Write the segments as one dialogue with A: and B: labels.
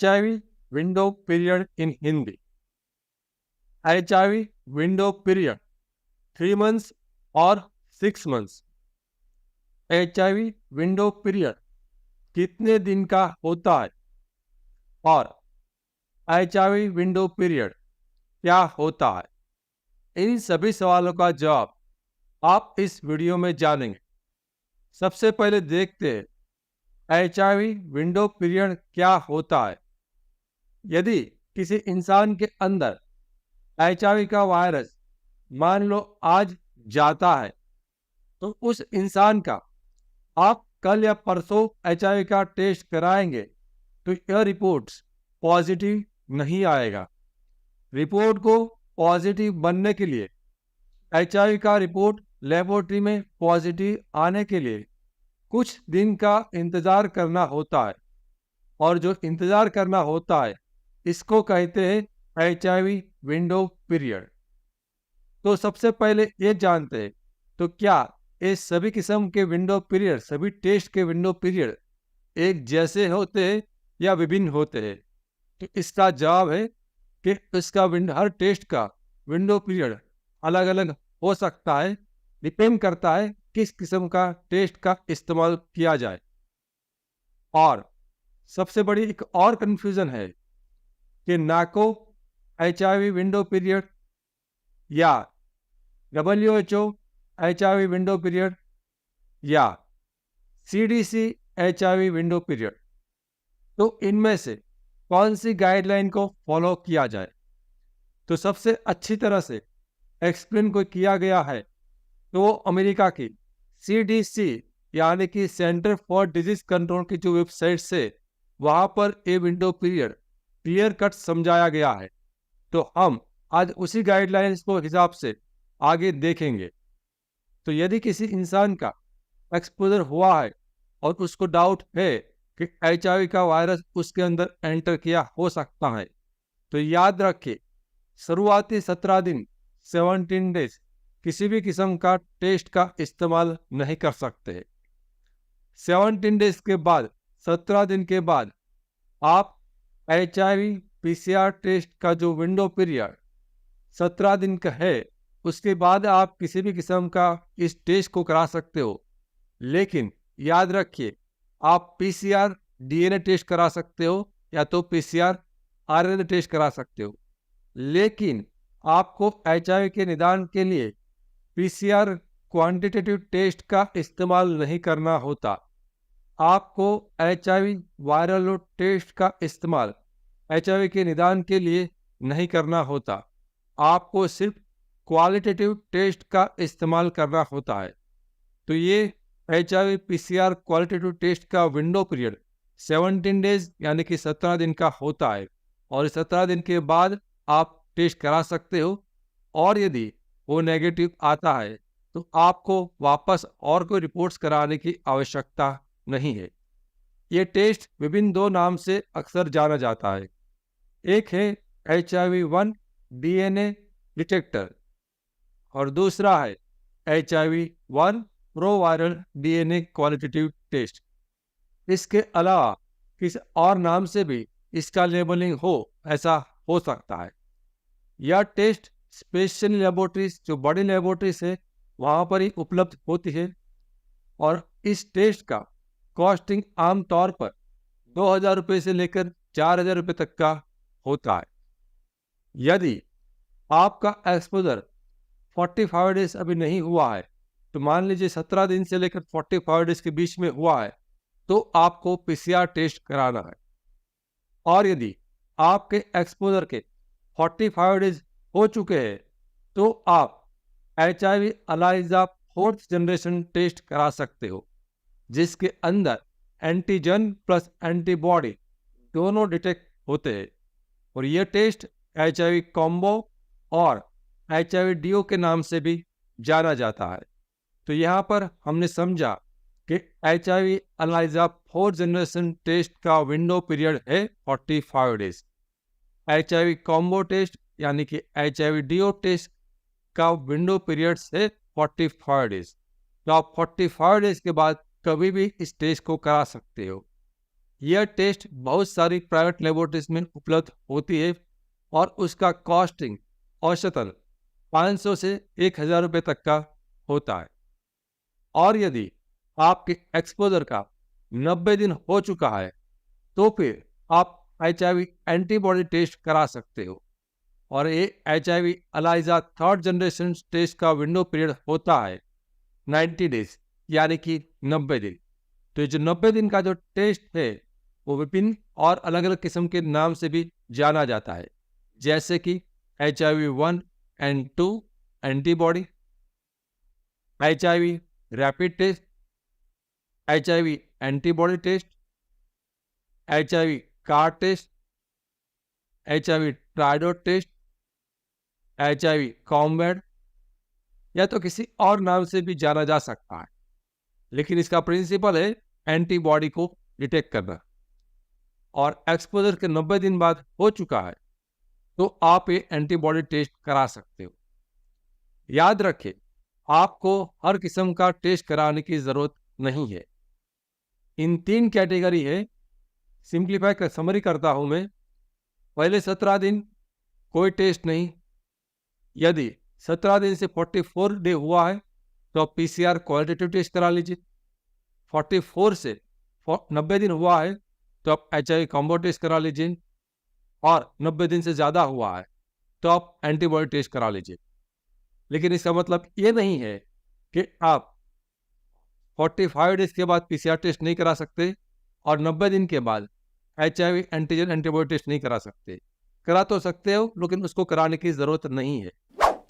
A: HIV window period in Hindi. HIV window period 3 months or 6 months. HIV window period कितने दिन का होता है और HIV विंडो पीरियड क्या होता है? इन सभी सवालों का जवाब आप इस वीडियो में जानेंगे। सबसे पहले देखते हैं HIV विंडो पीरियड क्या होता है। यदि किसी इंसान के अंदर HIV का वायरस मान लो आज जाता है तो उस इंसान का आप कल या परसों HIV का टेस्ट कराएंगे तो यह रिपोर्ट्स पॉजिटिव नहीं आएगा। रिपोर्ट को पॉजिटिव बनने के लिए HIV का रिपोर्ट लेबोरेटरी में पॉजिटिव आने के लिए कुछ दिन का इंतज़ार करना होता है और जो इंतज़ार करना होता है इसको कहते हैं HIV विंडो पीरियड। तो सबसे पहले ये जानते हैं तो क्या ये सभी किस्म के विंडो पीरियड, सभी टेस्ट के विंडो पीरियड एक जैसे होते हैं या विभिन्न होते हैं? तो इसका जवाब है कि इसका हर टेस्ट का विंडो पीरियड अलग अलग हो सकता है, डिपेंड करता है किस किस्म का टेस्ट का इस्तेमाल किया जाए। और सबसे बड़ी एक और कन्फ्यूज़न है कि नाको HIV विंडो पीरियड या WHO HIV विंडो पीरियड या CDC HIV विंडो पीरियड, तो इनमें से कौन सी गाइडलाइन को फॉलो किया जाए? तो सबसे अच्छी तरह से एक्सप्लेन को किया गया है तो वो अमेरिका की CDC यानी कि सेंटर फॉर डिजीज कंट्रोल की जो वेबसाइट से वहाँ पर ये विंडो पीरियड क्लियर कट समझाया गया है। तो हम आज उसी गाइडलाइंस को हिसाब से आगे देखेंगे। तो यदि किसी इंसान का एक्सपोजर हुआ है और उसको डाउट है कि HIV का वायरस उसके अंदर एंटर किया हो सकता है तो याद रखिए शुरुआती 17 दिन 17 डेज किसी भी किस्म का टेस्ट का इस्तेमाल नहीं कर सकते। 17 डेज के बाद 17 दिन के बाद आप HIV PCR टेस्ट का जो विंडो पीरियड 17 दिन का है उसके बाद आप किसी भी किस्म का इस टेस्ट को करा सकते हो। लेकिन याद रखिए आप PCR DNA टेस्ट करा सकते हो या तो PCR RNA टेस्ट करा सकते हो, लेकिन आपको HIV के निदान के लिए PCR क्वांटिटेटिव टेस्ट का इस्तेमाल नहीं करना होता। आपको HIV वायरल लोड टेस्ट का इस्तेमाल HIV के निदान के लिए नहीं करना होता। आपको सिर्फ क्वालिटेटिव टेस्ट का इस्तेमाल करना होता है। तो ये HIV PCR क्वालिटेटिव टेस्ट का विंडो पीरियड 17 डेज यानी कि 17 दिन का होता है और 17 दिन के बाद आप टेस्ट करा सकते हो और यदि वो नेगेटिव आता है तो आपको वापस और कोई रिपोर्ट्स कराने की आवश्यकता नहीं है। ये टेस्ट विभिन्न दो नाम से अक्सर जाना जाता है। एक है HIV-1 DNA डिटेक्टर और दूसरा है HIV-1 प्रोवायरल DNA क्वालिटेटिव टेस्ट। इसके अलावा किसी और नाम से भी इसका लेबलिंग हो ऐसा हो सकता है। यह टेस्ट स्पेशल लेबोरेटरीज जो बड़ी लेबोरेटरीज है वहाँ पर ही उपलब्ध होती है और इस टेस्ट का कॉस्टिंग आमतौर पर 2000 रुपये से लेकर 4000 रुपये तक का होता है। यदि आपका एक्सपोजर 45 डेज अभी नहीं हुआ है तो मान लीजिए 17 दिन से लेकर 45 डेज के बीच में हुआ है तो आपको PCR टेस्ट कराना है। और यदि आपके एक्सपोजर के 45 डेज हो चुके हैं तो आप HIV ELISA 4th generation test करा सकते हो जिसके अंदर एंटीजन प्लस एंटीबॉडी दोनों डिटेक्ट होते हैं और यह टेस्ट HIV कॉम्बो और HIV DO के नाम से भी जाना जाता है। तो यहाँ पर हमने समझा कि HIV ELISA 4th generation test का विंडो पीरियड है 45 डेज। HIV कॉम्बो टेस्ट यानी कि HIV DO टेस्ट का विंडो पीरियड है 45 डेज। तो आप 45 डेज के बाद कभी भी इस टेस्ट को करा सकते हो। यह टेस्ट बहुत सारी प्राइवेट लेबोरेटरीज में उपलब्ध होती है और उसका कॉस्टिंग औसतन 500 से 1000 रुपये तक का होता है। और यदि आपके एक्सपोजर का 90 दिन हो चुका है तो फिर आप HIV एंटीबॉडी टेस्ट करा सकते हो। और ये HIV ELISA third generation test का विंडो पीरियड होता है 90 डेज, यानी कि 90 दिन। तो जो 90 दिन का जो टेस्ट है वो विभिन्न और अलग अलग किस्म के नाम से भी जाना जाता है, जैसे कि HIV 1 and 2 antibody, HIV rapid test, HIV antibody test, HIV card test, HIV tridot test, HIV combat, या तो किसी और नाम से भी जाना जा सकता है, लेकिन इसका प्रिंसिपल है एंटीबॉडी को डिटेक्ट करना। और एक्सपोजर के 90 दिन बाद हो चुका है तो आप ये एंटीबॉडी टेस्ट करा सकते हो। याद रखें, आपको हर किस्म का टेस्ट कराने की जरूरत नहीं है। इन 3 कैटेगरी है। सिंप्लीफाई कर समरी करता हूं मैं। पहले 17 दिन कोई टेस्ट नहीं। यदि 17 दिन से 44 डे हुआ है तो आप PCR क्वालिटेटिव टेस्ट करा लीजिए। 44 से 90 दिन हुआ है तो आप HIV कॉम्बो टेस्ट करा लीजिए। और 90 दिन से ज़्यादा हुआ है तो आप एंटीबॉडी टेस्ट करा लीजिए। लेकिन इसका मतलब ये नहीं है कि आप 45 डेज के बाद PCR टेस्ट नहीं करा सकते और 90 दिन के बाद HIV एंटीजन एंटीबॉडी टेस्ट नहीं करा सकते। करा तो सकते हो, लेकिन उसको कराने की ज़रूरत नहीं है।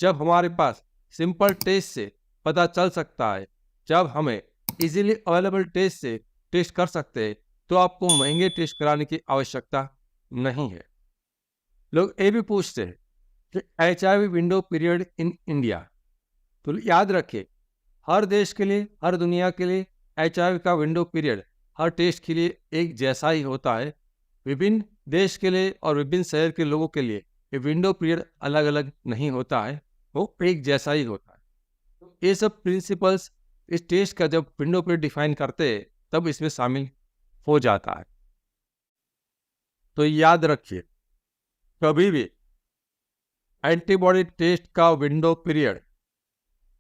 A: जब हमारे पास सिंपल टेस्ट से पता चल सकता है, जब हमें इजीली अवेलेबल टेस्ट से टेस्ट कर सकते हैं, तो आपको महंगे टेस्ट कराने की आवश्यकता नहीं है। लोग ये भी पूछते हैं कि HIV window period in India. तो याद रखिए, हर देश के लिए, हर दुनिया के लिए HIV का विंडो पीरियड हर टेस्ट के लिए एक जैसा ही होता है। विभिन्न देश के लिए और विभिन्न शहर के लोगों के लिए ये विंडो पीरियड अलग अलग नहीं होता है, वो एक जैसा ही होता है। तो ये सब प्रिंसिपल्स इस टेस्ट का जब विंडो पीरियड डिफाइन करते हैं तब इसमें शामिल हो जाता है। तो याद रखिए, कभी भी एंटीबॉडी टेस्ट का विंडो पीरियड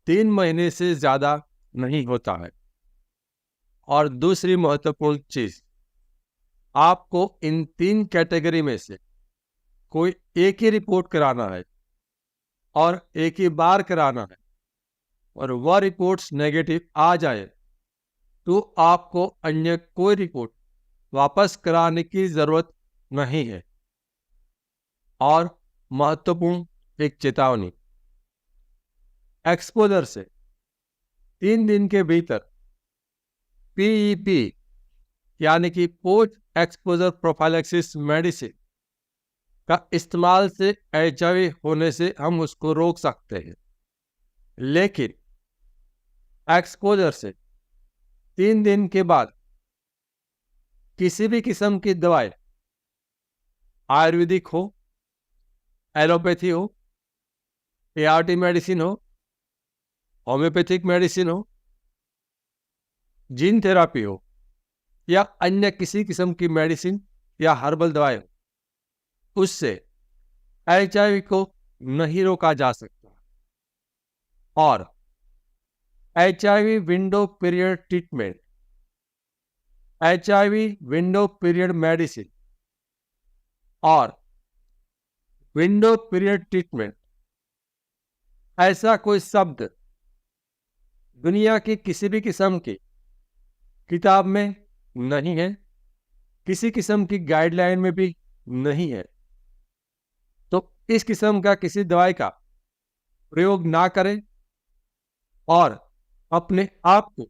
A: 3 महीने से ज़्यादा नहीं होता है। और दूसरी महत्वपूर्ण चीज, आपको इन 3 कैटेगरी में से कोई एक ही रिपोर्ट कराना है और एक ही बार कराना है, और वह रिपोर्ट्स नेगेटिव आ जाए तो आपको अन्य कोई रिपोर्ट वापस कराने की जरूरत नहीं है। और महत्वपूर्ण एक चेतावनी, एक्सपोजर से 3 दिन के भीतर PEP यानी कि पोस्ट एक्सपोजर प्रोफाइलैक्सिस मेडिसिन का इस्तेमाल से HIV होने से हम उसको रोक सकते हैं। लेकिन एक्सपोजर से 3 दिन के बाद किसी भी किस्म की दवाई, आयुर्वेदिक हो, एलोपैथी हो, ART मेडिसिन हो, होम्योपैथिक मेडिसिन हो, जीन थेरापी हो, या अन्य किसी किस्म की मेडिसिन या हर्बल दवाई हो, उससे HIV को नहीं रोका जा सकता। और HIV window period treatment, HIV window period medicine और विंडो पीरियड ट्रीटमेंट, ऐसा कोई शब्द दुनिया की किसी भी किस्म की किताब में नहीं है, किसी किस्म की गाइडलाइन में भी नहीं है। तो इस किस्म का किसी दवाई का प्रयोग ना करें और अपने आप को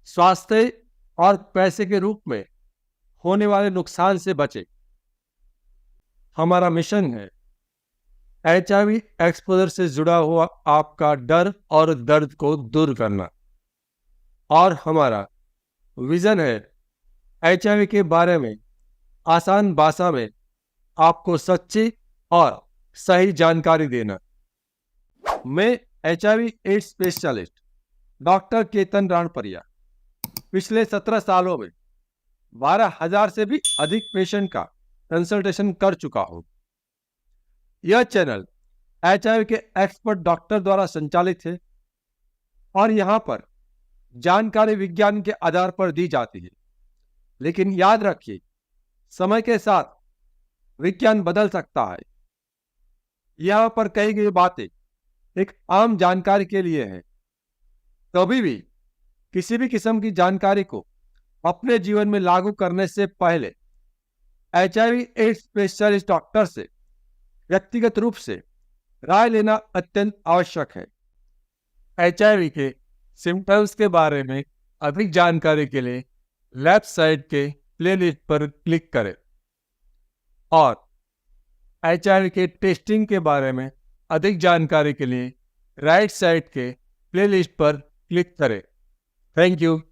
A: स्वास्थ्य और पैसे के रूप में होने वाले नुकसान से बचें। हमारा मिशन है HIV एक्सपोजर से जुड़ा हुआ आपका डर और दर्द को दूर करना, और हमारा विजन है HIV के बारे में आसान भाषा में आपको सच्ची और सही जानकारी देना। मैं HIV AIDS specialist doctor Ketan Ranpariya पिछले 17 सालों में 12,000 से भी अधिक पेशेंट का कंसल्टेशन कर चुका हूं। यह चैनल HIV के एक्सपर्ट डॉक्टर द्वारा संचालित है और यहां पर जानकारी विज्ञान के आधार पर दी जाती है। लेकिन याद रखिए, समय के साथ विज्ञान बदल सकता है। यहां पर कही गई बातें एक आम जानकारी के लिए है। कभी भी किसी भी किस्म की जानकारी को अपने जीवन में लागू करने से पहले HIV एड्स स्पेशलिस्ट डॉक्टर से व्यक्तिगत रूप से राय लेना अत्यंत आवश्यक है। HIV के सिम्टम्स के बारे में अधिक जानकारी के लिए लेफ्ट साइड के प्लेलिस्ट पर क्लिक करें और HIV के टेस्टिंग के बारे में अधिक जानकारी के लिए राइट साइड के प्लेलिस्ट पर क्लिक करें। Thank you.